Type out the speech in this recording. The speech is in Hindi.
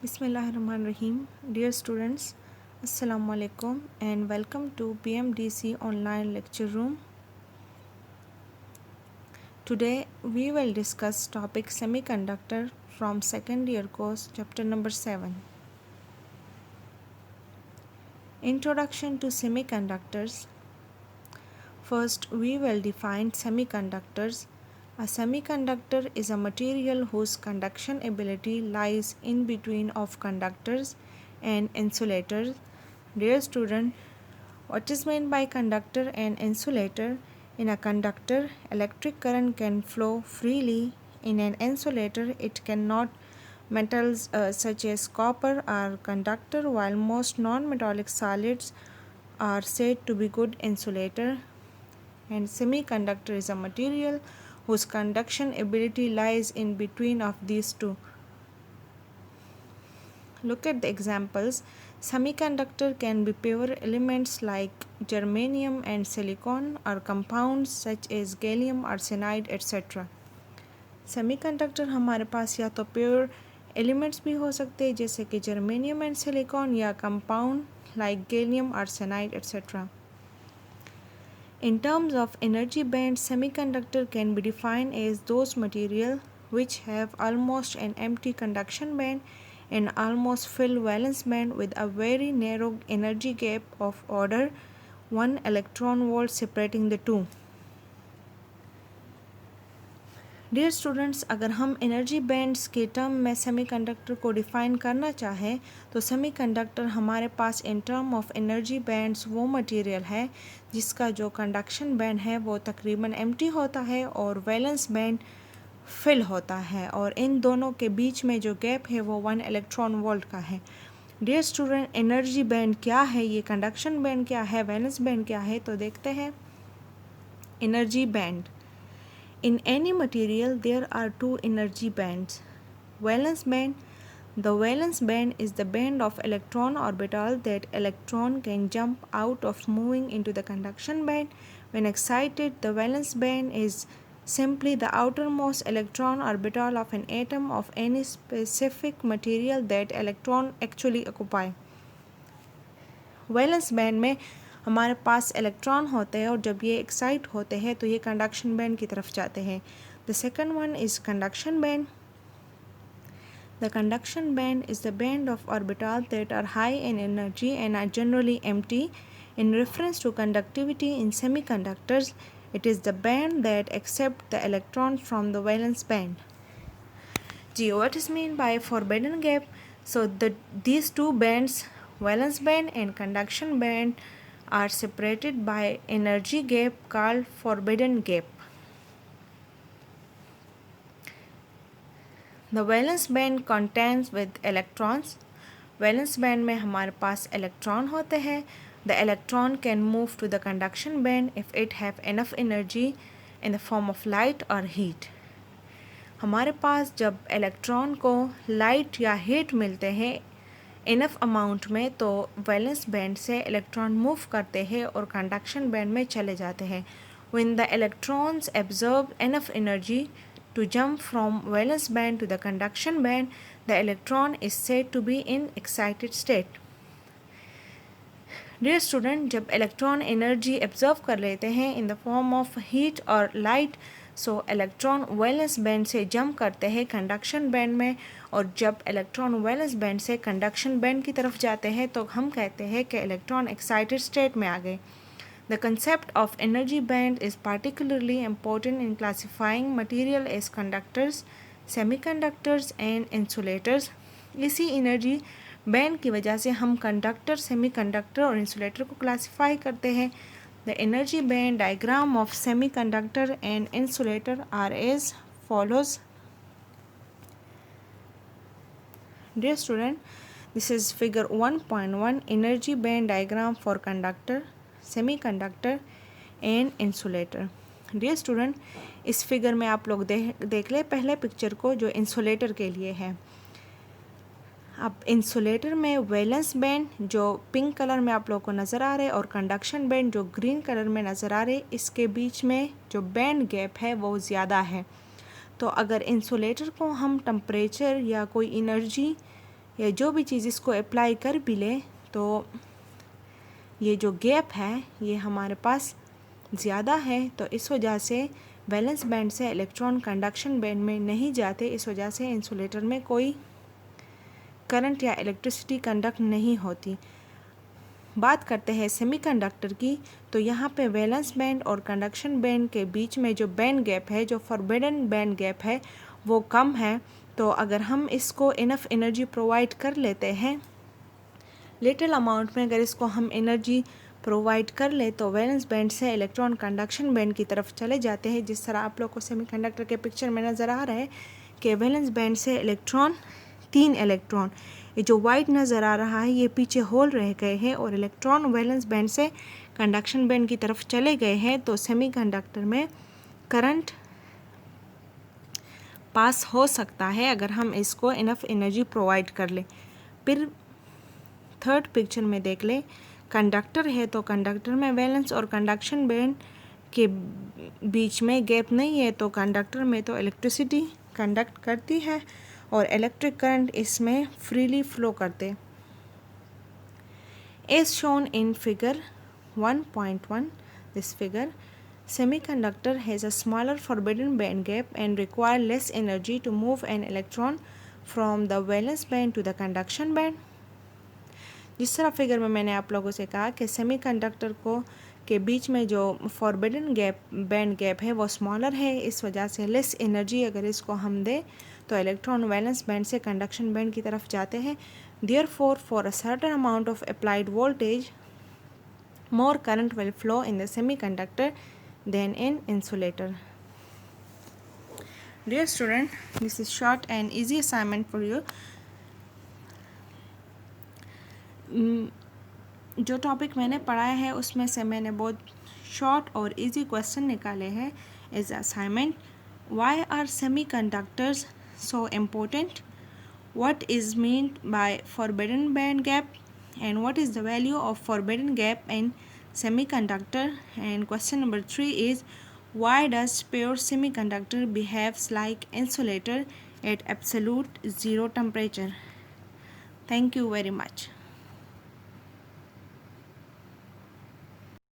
Bismillahirrahmanirrahim. Dear students, Assalamu alaikum and welcome to PMDC online lecture room. Today we will discuss topic semiconductor from second year course chapter number 7. Introduction to semiconductors. First we will define semiconductors. A semiconductor is a material whose conduction ability lies in between of conductors and insulators. Dear student, what is meant by conductor and insulator? In a conductor, electric current can flow freely. In an insulator, it cannot. Metals such as copper are conductor, while most non-metallic solids are said to be good insulator. And semiconductor is a material whose conduction ability lies in between of these two. Look at the examples. Semiconductor can be pure elements like germanium and silicon, or compounds such as gallium arsenide etc. Semiconductor हमारे पास या तो प्योर एलिमेंट्स भी हो सकते हैं जैसे कि जर्मेनियम एंड सिलिकॉन, या compound like gallium arsenide etcetera. In terms of energy bands, semiconductor can be defined as those material which have almost an empty conduction band and almost filled valence band with a very narrow energy gap of order 1 electron volt separating the two. Dear students, अगर हम एनर्जी बैंड्स के टर्म में सेमीकंडक्टर को डिफ़ाइन करना चाहें तो सेमीकंडक्टर हमारे पास in term of energy bands वो मटेरियल है जिसका जो कंडक्शन बैंड है वो तकरीबन एम्प्टी होता है और वैलेंस बैंड फिल होता है, और इन दोनों के बीच में जो गैप है वो 1 इलेक्ट्रॉन वोल्ट का है. डियर स्टूडेंट, एनर्जी बैंड क्या है, ये कंडक्शन बैंड क्या है, वैलेंस बैंड क्या है, तो देखते हैं. Energy band. In any material, there are two energy bands. Valence band. The valence band is the band of electron orbital that electron can jump out of moving into the conduction band. When excited, the valence band is simply the outermost electron orbital of an atom of any specific material that electron actually occupy. Valence band में हमारे पास इलेक्ट्रॉन होते हैं और जब ये एक्साइट होते हैं तो ये कंडक्शन बैंड की तरफ जाते हैं. The second one is conduction band. The conduction band is the band of orbital that are high in energy and are generally empty. In reference to conductivity in semiconductors, it is the band that accept the electrons from the valence band. Gee, what is meant by forbidden gap? So these two bands, valence band and conduction band, are separated by energy gap called forbidden gap. The valence band contains with electrons. Valence band में हमारे पास इलेक्ट्रॉन होते हैं. The electron can move to the conduction band if it have enough energy in the form of light or heat. हमारे पास जब इलेक्ट्रॉन को लाइट या हीट मिलते हैं इनफ अमाउंट में तो वैलेंस बैंड से इलेक्ट्रॉन मूव करते हैं और कंडक्शन बैंड में चले जाते हैं. When the electrons absorb enough energy to jump from valence band to the conduction band, the electron is said to be in excited state. Dear student, जब इलेक्ट्रॉन एनर्जी एब्जॉर्व कर लेते हैं in the form of heat और light, so electron valence band से जंप करते हैं कंडक्शन बैंड में, और जब इलेक्ट्रॉन वैलेंस बैंड से कंडक्शन बैंड की तरफ जाते हैं तो हम कहते हैं कि इलेक्ट्रॉन एक्साइटेड स्टेट में आ गए. The concept of energy band is particularly important in classifying material as conductors, semiconductors and insulators. इसी एनर्जी बैंड की वजह से हम कंडक्टर, सेमीकंडक्टर और इंसुलेटर को क्लासिफाई करते हैं. The energy band diagram of semiconductor and insulator are as follows. Dear student, this is figure 1.1 energy band diagram for conductor, semiconductor and insulator. Dear student, इस फिगर में आप लोग देख ले पहले पिक्चर को जो इंसुलेटर के लिए है. अब इंसुलेटर में वैलेंस बैंड जो पिंक कलर में आप लोगों को नज़र आ रहे हैं और कंडक्शन बैंड जो ग्रीन कलर में नज़र आ रहे, इसके बीच में जो बैंड गैप है वो ज़्यादा है. तो अगर इंसुलेटर को हम टेम्परेचर या कोई एनर्जी या जो भी चीज़ इसको अप्लाई कर भी ले तो ये जो गैप है ये हमारे पास ज़्यादा है, तो इस वजह से वैलेंस बैंड से इलेक्ट्रॉन कंडक्शन बैंड में नहीं जाते। इस वजह से इंसुलेटर में कोई करंट या इलेक्ट्रिसिटी कंडक्ट नहीं होती। बात करते हैं सेमीकंडक्टर की, तो यहाँ पे वैलेंस बैंड और कंडक्शन बैंड के बीच में जो बैंड गैप है, जो फॉरबिडन बैंड गैप है, वो कम है। तो अगर हम इसको इनफ एनर्जी प्रोवाइड कर लेते हैं, लिटिल अमाउंट में अगर इसको हम एनर्जी प्रोवाइड कर ले तो वैलेंस बैंड से इलेक्ट्रॉन कंडक्शन बैंड की तरफ चले जाते हैं। जिस तरह आप लोग को सेमीकंडक्टर के पिक्चर में नज़र आ रहा है कि वैलेंस बैंड से इलेक्ट्रॉन 3 इलेक्ट्रॉन, ये जो वाइट नज़र आ रहा है ये पीछे होल रह गए हैं और इलेक्ट्रॉन वैलेंस बैंड से कंडक्शन बैंड की तरफ चले गए हैं। तो सेमीकंडक्टर में करंट पास हो सकता है अगर हम इसको इनफ एनर्जी प्रोवाइड कर ले। फिर थर्ड पिक्चर में देख ले, कंडक्टर है तो कंडक्टर में वैलेंस और कंडक्शन बैंड के बीच में गैप नहीं है, तो कंडक्टर में तो इलेक्ट्रिसिटी कंडक्ट करती है और इलेक्ट्रिक करंट इसमें फ्रीली फ्लो करते। As shown in figure 1.1, this figure semiconductor has a smaller forbidden band gap and require less energy to move an electron from the valence band to the conduction band। जिस तरह फिगर में मैंने आप लोगों से कहा कि सेमीकंडक्टर को के बीच में जो फॉरबिडन गैप बैंड गैप है वो स्मॉलर है, इस वजह से लेस एनर्जी अगर इसको हम दें तो इलेक्ट्रॉन वैलेंस बैंड से कंडक्शन बैंड की तरफ जाते हैं। Therefore for a certain amount of applied voltage more current will flow in the semiconductor than in insulator। Dear student, this is short and easy assignment for you। जो टॉपिक मैंने पढ़ाया है उसमें से मैंने बहुत शॉर्ट और इजी क्वेश्चन निकाले हैं as assignment. Why are semiconductors so important, what is mean by forbidden band gap, and what is the value of forbidden gap in semiconductor। And question number 3 is why does pure semiconductor behaves like insulator at absolute zero temperature। Thank you very much।